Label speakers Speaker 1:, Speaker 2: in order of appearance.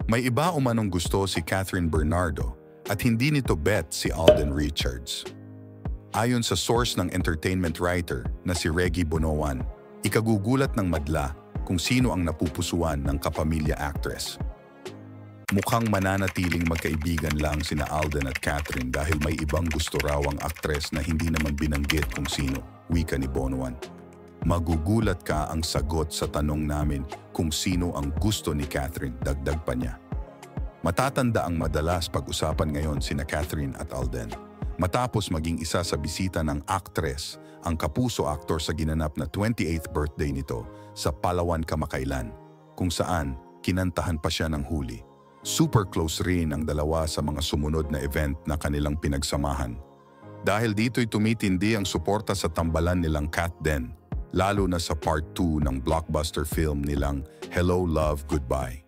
Speaker 1: May iba umanong gusto si Catherine Bernardo at hindi nito bet si Alden Richards. Ayon sa source ng entertainment writer na si Reggie Bonoan, ikagugulat ng madla kung sino ang napupusuan ng kapamilya actress. Mukhang mananatiling magkaibigan lang sina Alden at Catherine dahil may ibang gusto raw ang aktres na hindi naman binanggit kung sino, wika ni Bonoan. Magugulat ka ang sagot sa tanong namin kung sino ang gusto ni Catherine, dagdag pa niya. Matatanda ang madalas pag-usapan ngayon sina Catherine at Alden. Matapos maging isa sa bisita ng aktres, ang kapuso aktor sa ginanap na 28th birthday nito sa Palawan kamakailan, kung saan kinantahan pa siya ng huli. Super close rin ang dalawa sa mga sumunod na event na kanilang pinagsamahan. Dahil dito'y tumitindi ang suporta sa tambalan nilang Cat Den, lalo na sa part 2 ng blockbuster film nilang Hello, Love, Goodbye.